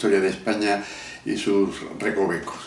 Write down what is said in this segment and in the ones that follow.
historia de España y sus recovecos.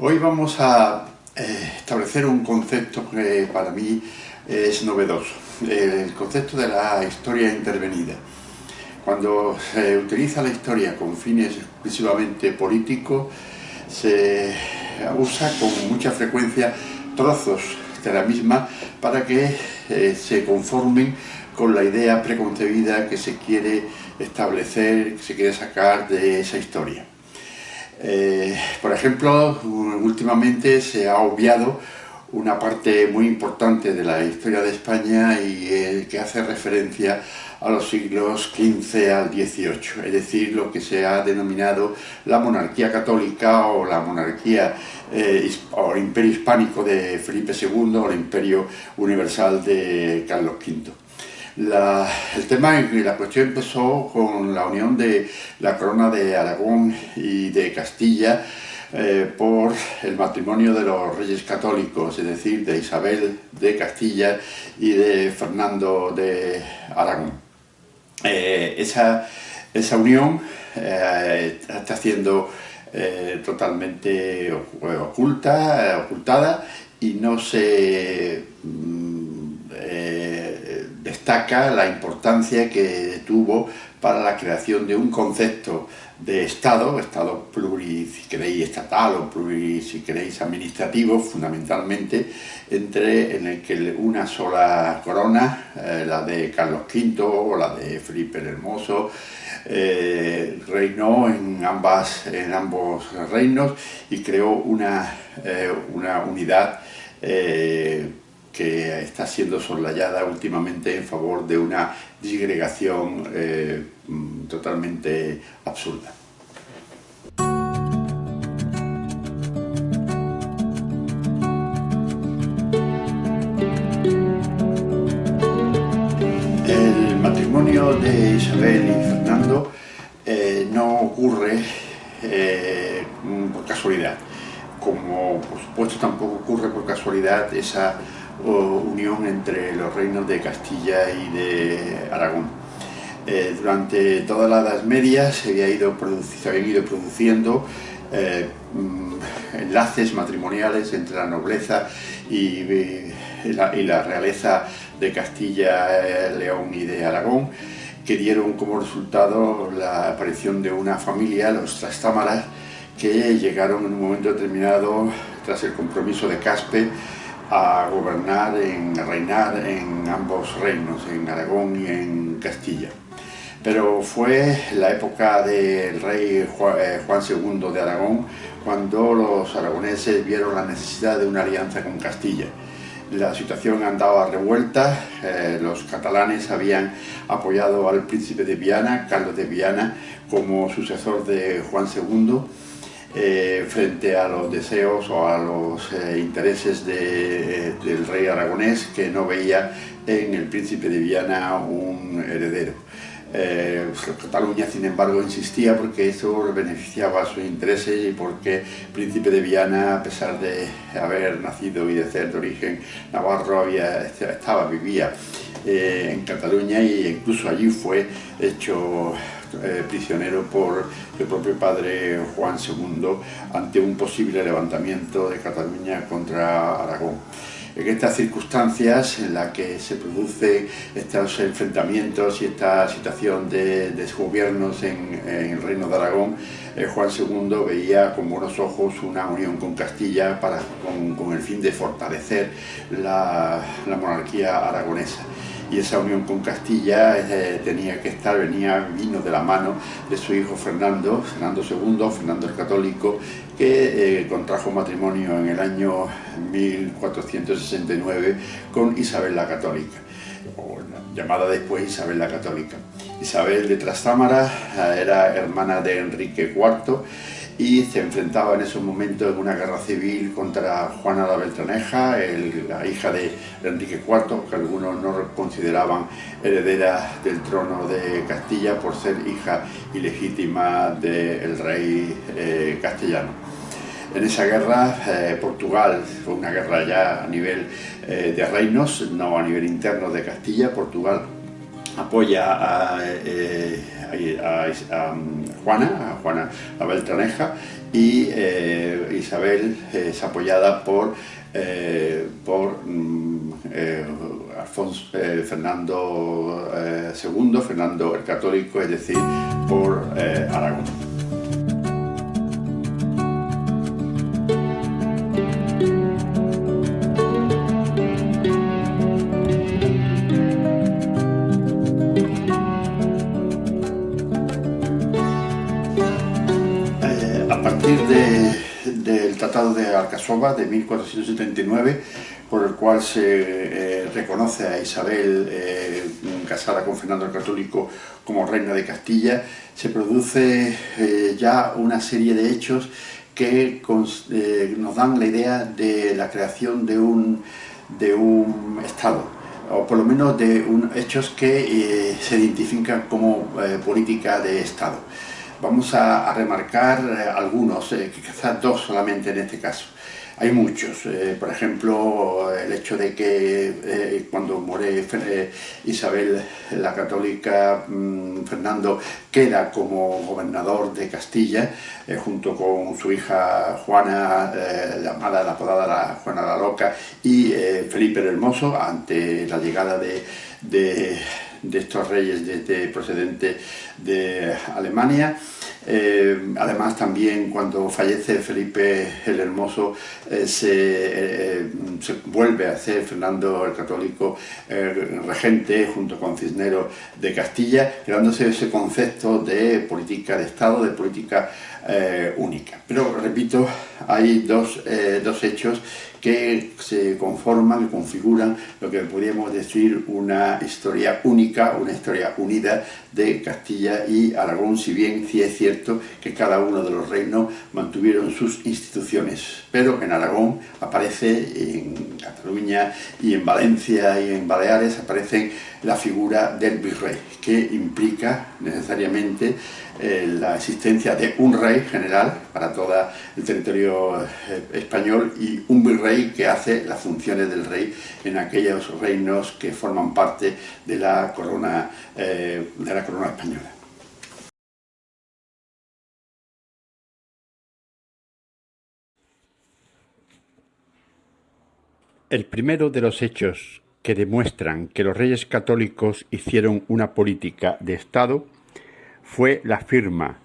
Hoy vamos a establecer un concepto que para mí es novedoso, el concepto de la historia intervenida. Cuando se utiliza la historia con fines exclusivamente políticos, se usa con mucha frecuencia trozos de la misma para que se conformen con la idea preconcebida que se quiere establecer, que se quiere sacar de esa historia. Por ejemplo, últimamente se ha obviado una parte muy importante de la historia de España y que hace referencia a los siglos XV al XVIII, es decir, lo que se ha denominado la monarquía católica o la monarquía o el imperio hispánico de Felipe II o el imperio universal de Carlos V. El tema y la cuestión empezó con la unión de la corona de Aragón y de Castilla por el matrimonio de los reyes católicos, es decir, de Isabel de Castilla y de Fernando de Aragón. Esa unión está siendo totalmente ocultada y no se destaca la importancia que tuvo para la creación de un concepto de Estado si queréis estatal o si queréis administrativo, fundamentalmente, en el que una sola corona, la de Carlos V o la de Felipe el Hermoso, reinó en ambos reinos y creó una unidad que está siendo soslayada últimamente en favor de una disgregación totalmente absurda. El matrimonio de Isabel y Fernando no ocurre por casualidad, como por supuesto tampoco ocurre por casualidad esa unión entre los reinos de Castilla y de Aragón. Durante toda la Edad Media se habían ido produciendo enlaces matrimoniales entre la nobleza y la realeza de Castilla, León y de Aragón, que dieron como resultado la aparición de una familia, los Trastámaras, que llegaron en un momento determinado, tras el compromiso de Caspe, a reinar en ambos reinos, en Aragón y en Castilla. Pero fue la época del rey Juan II de Aragón cuando los aragoneses vieron la necesidad de una alianza con Castilla. La situación andaba revuelta, los catalanes habían apoyado al príncipe de Viana, Carlos de Viana, como sucesor de Juan II, frente a los deseos o a los intereses del rey aragonés, que no veía en el príncipe de Viana un heredero. Cataluña, sin embargo, insistía porque eso beneficiaba a sus intereses y porque el príncipe de Viana, a pesar de haber nacido y de ser de origen navarro, vivía en Cataluña e incluso allí fue hecho prisionero por el propio padre Juan II ante un posible levantamiento de Cataluña contra Aragón. En estas circunstancias en las que se producen estos enfrentamientos y esta situación de desgobiernos en el reino de Aragón, Juan II veía con buenos ojos una unión con Castilla con el fin de fortalecer la monarquía aragonesa. Y esa unión con Castilla vino de la mano de su hijo Fernando II, Fernando el Católico, que contrajo matrimonio en el año 1469 con Isabel la Católica, llamada después Isabel la Católica. Isabel de Trastámara era hermana de Enrique IV y se enfrentaba en esos momentos en una guerra civil contra Juana la Beltraneja, la hija de Enrique IV, que algunos no consideraban heredera del trono de Castilla por ser hija ilegítima del rey castellano. En esa guerra Portugal, fue una guerra ya a nivel de reinos, no a nivel interno de Castilla. Portugal apoya a Juana, a Beltraneja, y Isabel es apoyada por Alfonso, Fernando II, Fernando el Católico, es decir, por Aragón. A partir del Tratado de Alcasova de 1479, por el cual se reconoce a Isabel casada con Fernando el Católico como reina de Castilla, se produce ya una serie de hechos que nos dan la idea de la creación de un Estado, o por lo menos de hechos que se identifican como política de Estado. Vamos a remarcar algunos, quizás dos solamente en este caso. Hay muchos, por ejemplo, el hecho de que cuando muere Isabel la Católica, Fernando queda como gobernador de Castilla, junto con su hija Juana, la apodada Juana la Loca, y Felipe el Hermoso, ante la llegada de estos reyes procedentes de Alemania. Además, también cuando fallece Felipe el Hermoso, se vuelve a ser Fernando el Católico regente junto con Cisneros de Castilla, creándose ese concepto de política de Estado, de política única. Pero, repito, hay dos hechos que se conforman y configuran lo que podríamos decir una historia única, una historia unida de Castilla y Aragón, si bien sí es cierto que cada uno de los reinos mantuvieron sus instituciones. Pero en Aragón aparece, en Cataluña y en Valencia y en Baleares aparece la figura del virrey, que implica necesariamente la existencia de un rey general para todo el territorio español y un virrey que hace las funciones del rey en aquellos reinos que forman parte de la corona española. El primero de los hechos que demuestran que los reyes católicos hicieron una política de Estado fue la firma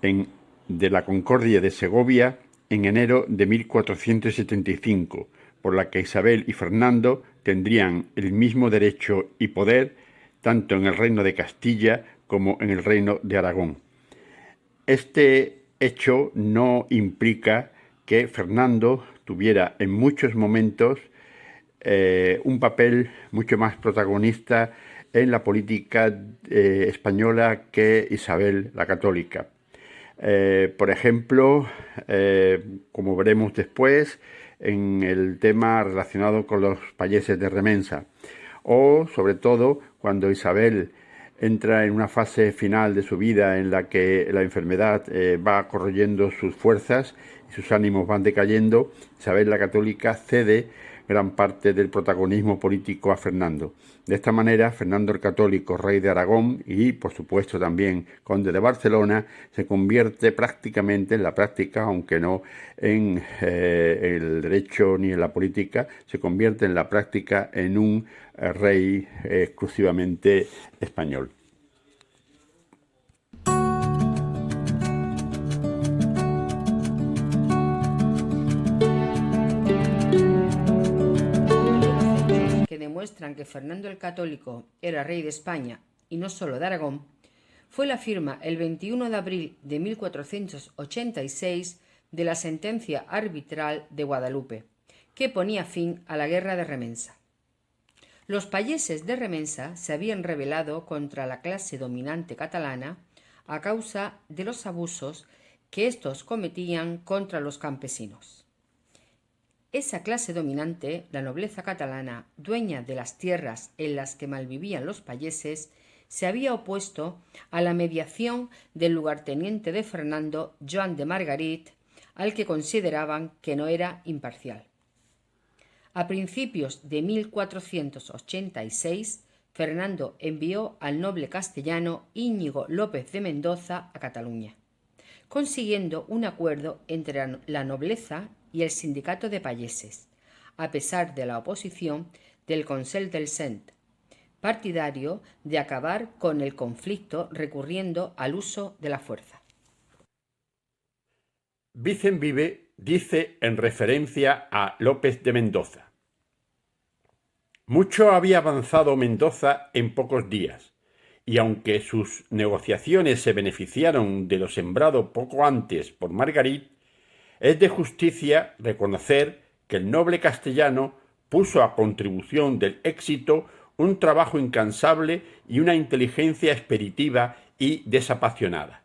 de la Concordia de Segovia en enero de 1475, por la que Isabel y Fernando tendrían el mismo derecho y poder tanto en el reino de Castilla como en el reino de Aragón. Este hecho no implica que Fernando tuviera en muchos momentos un papel mucho más protagonista en la política española que Isabel la Católica. Por ejemplo, como veremos después, en el tema relacionado con los payeses de remensa, o sobre todo cuando Isabel entra en una fase final de su vida en la que la enfermedad va corroyendo sus fuerzas y sus ánimos van decayendo. Isabel la Católica cede gran parte del protagonismo político a Fernando. De esta manera, Fernando el Católico, rey de Aragón y, por supuesto, también conde de Barcelona, se convierte prácticamente en la práctica, aunque no en el derecho ni en la política, se convierte en la práctica en un rey exclusivamente español. Que demuestran que Fernando el Católico era rey de España y no solo de Aragón, fue la firma el 21 de abril de 1486 de la sentencia arbitral de Guadalupe, que ponía fin a la guerra de remensa. Los payeses de remensa se habían rebelado contra la clase dominante catalana a causa de los abusos que estos cometían contra los campesinos. Esa clase dominante, la nobleza catalana, dueña de las tierras en las que malvivían los payeses, se había opuesto a la mediación del lugarteniente de Fernando, Joan de Margarit, al que consideraban que no era imparcial. A principios de 1486, Fernando envió al noble castellano Íñigo López de Mendoza a Cataluña, consiguiendo un acuerdo entre la nobleza y el sindicato de payeses, a pesar de la oposición del Consell del Cent, partidario de acabar con el conflicto recurriendo al uso de la fuerza. Vicent Vive dice en referencia a López de Mendoza: mucho había avanzado Mendoza en pocos días, y aunque sus negociaciones se beneficiaron de lo sembrado poco antes por Margarit, es de justicia reconocer que el noble castellano puso a contribución del éxito un trabajo incansable y una inteligencia expeditiva y desapasionada.